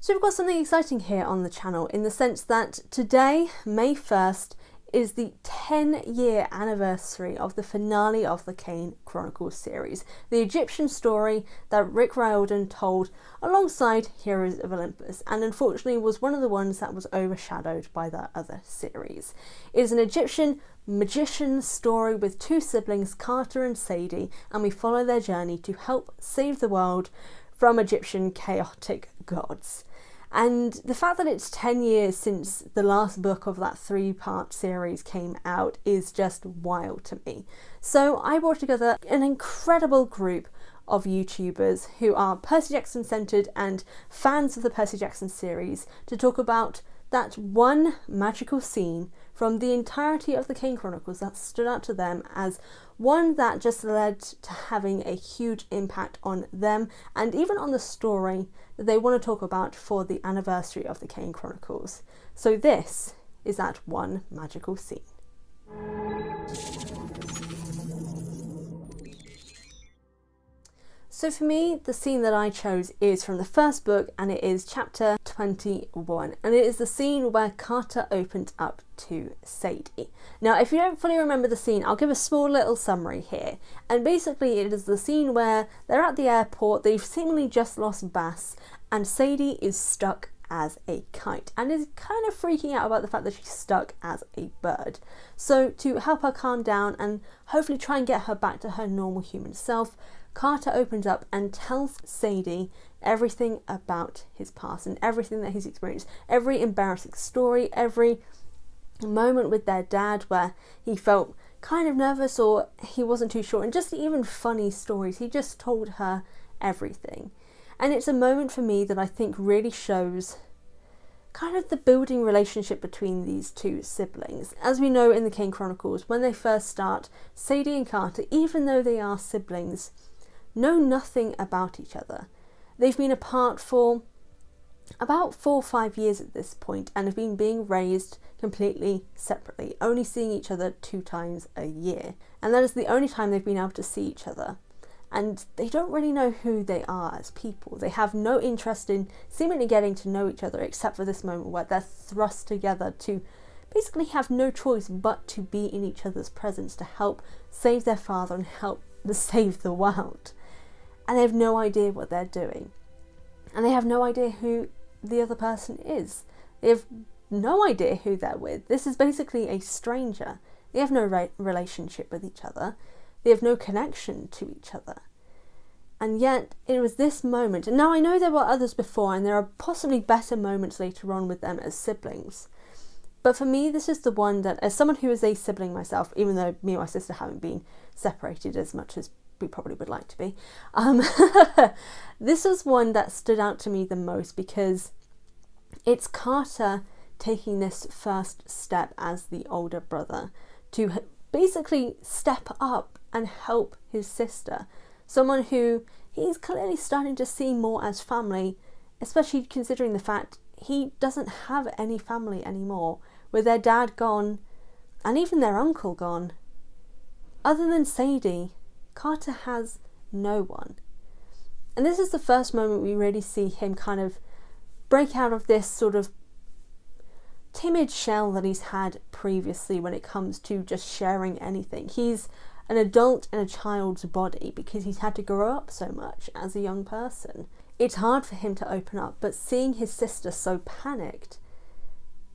So we've got something exciting here on the channel in the sense that today, May 1st, is the 10-year anniversary of the finale of the Kane Chronicles series, the Egyptian story that Rick Riordan told alongside Heroes of Olympus, and unfortunately was one of the ones that was overshadowed by the other series. It is an Egyptian magician story with two siblings, Carter and Sadie, and we follow their journey to help save the world from Egyptian chaotic gods. And the fact that it's 10 years since the last book of that 3-part series came out is just wild to me. So I brought together an incredible group of YouTubers who are Percy Jackson centered and fans of the Percy Jackson series to talk about that one magical scene from the entirety of the Kane Chronicles that stood out to them as one that just led to having a huge impact on them and even on the story that they want to talk about for the anniversary of the Kane Chronicles. So this is that one magical scene. So for me, the scene that I chose is from the first book, and it is chapter 21, and it is the scene where Carter opened up to Sadie. Now, if you don't fully remember the scene, I'll give a small little summary here. And basically it is the scene where they're at the airport, they've seemingly just lost Bass, and Sadie is stuck as a kite and is kind of freaking out about the fact that she's stuck as a bird. So to help her calm down and hopefully try and get her back to her normal human self, Carter opens up and tells Sadie everything about his past and everything that he's experienced, every embarrassing story, every moment with their dad where he felt kind of nervous or he wasn't too sure, and just even funny stories. He just told her everything. And it's a moment for me that I think really shows kind of the building relationship between these two siblings. As we know in the Kane Chronicles, when they first start, Sadie and Carter, even though they are siblings, know nothing about each other. They've been apart for about 4 or 5 years at this point and have been being raised completely separately, only seeing each other 2 times a year. And that is the only time they've been able to see each other. And they don't really know who they are as people. They have no interest in seemingly getting to know each other except for this moment where they're thrust together to basically have no choice but to be in each other's presence to help save their father and help save the world. And they have no idea what they're doing. And they have no idea who the other person is. They have no idea who they're with. This is basically a stranger. They have no relationship with each other. They have no connection to each other. And yet it was this moment, and now I know there were others before and there are possibly better moments later on with them as siblings. But for me, this is the one that, as someone who is a sibling myself, even though me and my sister haven't been separated as much as we probably would like to be, this was one that stood out to me the most because it's Carter taking this first step as the older brother to basically step up and help his sister, someone who he's clearly starting to see more as family, especially considering the fact he doesn't have any family anymore, with their dad gone and even their uncle gone. Other than Sadie, Carter has no one. And this is the first moment we really see him kind of break out of this sort of timid shell that he's had previously when it comes to just sharing anything. He's an adult in a child's body because he's had to grow up so much as a young person. It's hard for him to open up, but seeing his sister so panicked,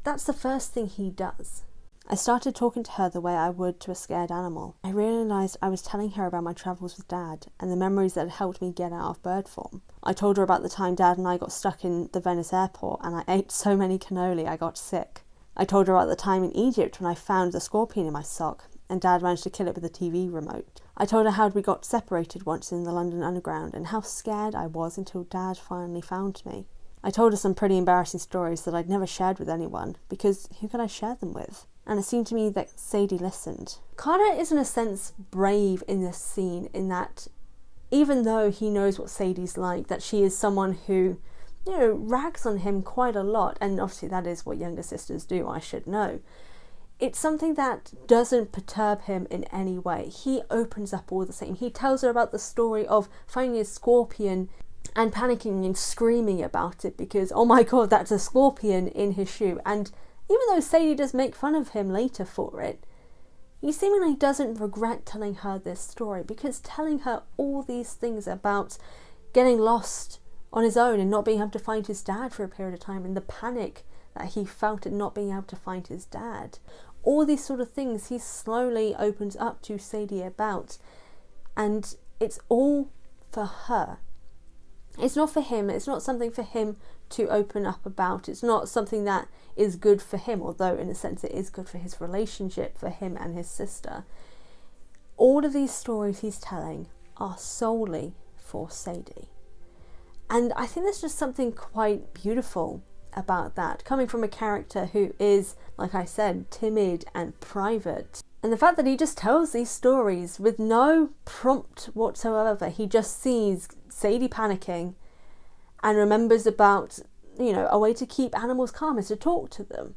that's the first thing he does. I started talking to her the way I would to a scared animal. I realised I was telling her about my travels with Dad and the memories that had helped me get out of bird form. I told her about the time Dad and I got stuck in the Venice airport and I ate so many cannoli I got sick. I told her about the time in Egypt when I found the scorpion in my sock and Dad managed to kill it with a TV remote. I told her how we got separated once in the London Underground and how scared I was until Dad finally found me. I told her some pretty embarrassing stories that I'd never shared with anyone because who could I share them with? And it seemed to me that Sadie listened. Carter is in a sense brave in this scene in that even though he knows what Sadie's like, that she is someone who, you know, rags on him quite a lot, and obviously that is what younger sisters do, I should know. It's something that doesn't perturb him in any way. He opens up all the same. He tells her about the story of finding a scorpion and panicking and screaming about it because, oh my god, that's a scorpion in his shoe. And even though Sadie does make fun of him later for it, he seemingly doesn't regret telling her this story, because telling her all these things about getting lost on his own and not being able to find his dad for a period of time, and the panic that he felt at not being able to find his dad, all these sort of things he slowly opens up to Sadie about, and it's all for her. It's not for him. It's not something for him to open up about. It's not something that is good for him, although in a sense it is good for his relationship, for him and his sister. All of these stories he's telling are solely for Sadie. And I think there's just something quite beautiful about that, coming from a character who is, like I said, timid and private. And the fact that he just tells these stories with no prompt whatsoever. He just sees Sadie panicking and remembers about, a way to keep animals calm is to talk to them.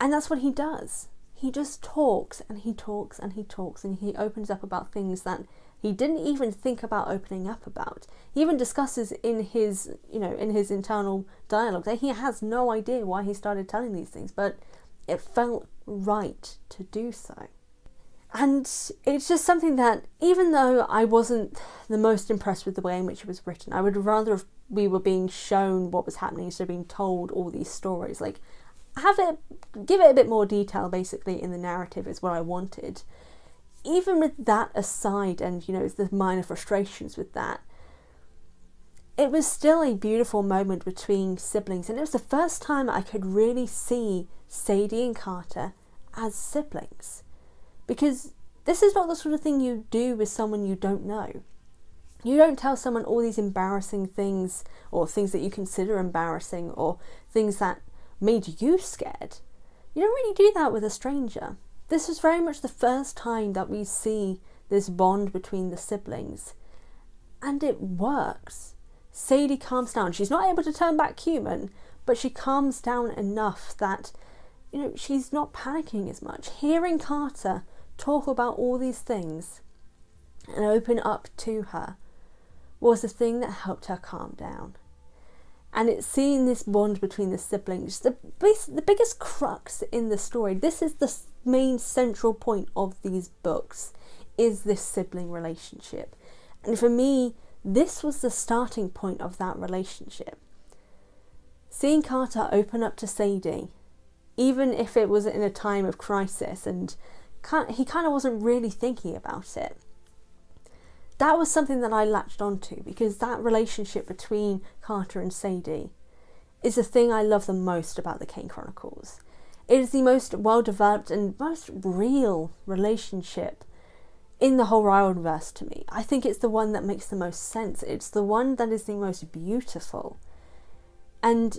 And that's what he does. He just talks and he talks and he talks, and he opens up about things that he didn't even think about opening up about. He even discusses in his internal dialogue that he has no idea why he started telling these things, but it felt right to do so. And it's just something that, even though I wasn't the most impressed with the way in which it was written, I would rather if we were being shown what was happening instead of being told all these stories. Like, give it a bit more detail basically in the narrative is what I wanted. Even with that aside, and the minor frustrations with that, it was still a beautiful moment between siblings, and it was the first time I could really see Sadie and Carter as siblings. Because this is not the sort of thing you do with someone you don't know. You don't tell someone all these embarrassing things, or things that you consider embarrassing, or things that made you scared. You don't really do that with a stranger. This was very much the first time that we see this bond between the siblings. And it works. Sadie calms down. She's not able to turn back human, but she calms down enough that, she's not panicking as much. Hearing Carter talk about all these things and open up to her was the thing that helped her calm down. And it's seeing this bond between the siblings, the biggest crux in the story. This is the main central point of these books, is this sibling relationship. And for me, this was the starting point of that relationship. Seeing Carter open up to Sadie, even if it was in a time of crisis and he kind of wasn't really thinking about it, that was something that I latched onto, because that relationship between Carter and Sadie is the thing I love the most about the Kane Chronicles. It is the most well-developed and most real relationship in the whole Wilderverse to me. I think it's the one that makes the most sense. It's the one that is the most beautiful. And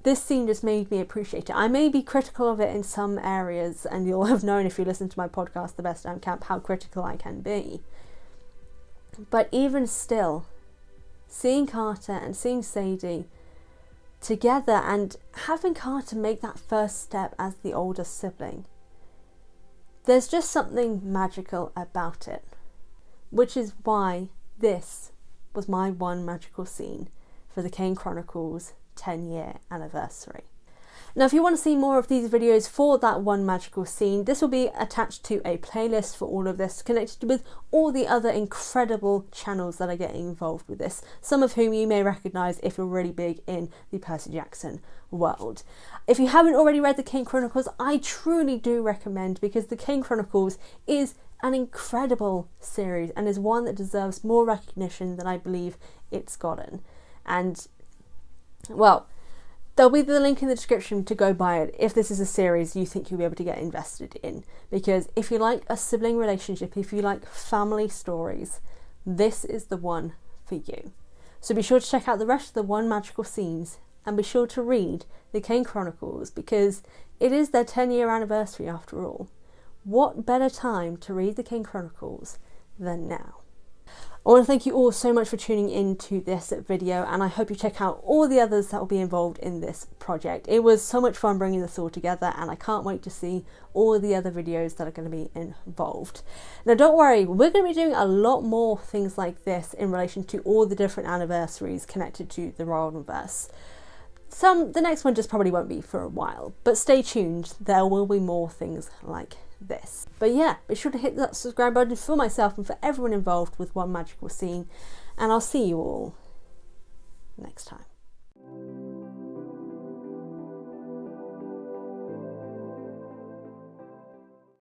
this scene just made me appreciate it. I may be critical of it in some areas, and you'll have known if you listen to my podcast, The Best Damn Camp, how critical I can be. But even still, seeing Carter and seeing Sadie together and having Carter make that first step as the older sibling, there's just something magical about it, which is why this was my one magical scene for the Kane Chronicles 10-year anniversary. Now, if you want to see more of these videos for that one magical scene, this will be attached to a playlist for all of this, connected with all the other incredible channels that are getting involved with this, some of whom you may recognise if you're really big in the Percy Jackson world. If you haven't already read the Kane Chronicles, I truly do recommend, because the Kane Chronicles is an incredible series and is one that deserves more recognition than I believe it's gotten. And, well, there'll be the link in the description to go buy it if this is a series you think you'll be able to get invested in. Because if you like a sibling relationship, if you like family stories, this is the one for you. So be sure to check out the rest of the One Magical Scenes, and be sure to read the Kane Chronicles, because it is their 10-year anniversary after all. What better time to read the Kane Chronicles than now? I want to thank you all so much for tuning in to this video, and I hope you check out all the others that will be involved in this project. It was so much fun bringing this all together, and I can't wait to see all the other videos that are going to be involved. Now don't worry, we're going to be doing a lot more things like this in relation to all the different anniversaries connected to the Royalverse. The next one just probably won't be for a while, but stay tuned, there will be more things like this. But yeah, be sure to hit that subscribe button for myself and for everyone involved with One Magical Scene, and I'll see you all next time.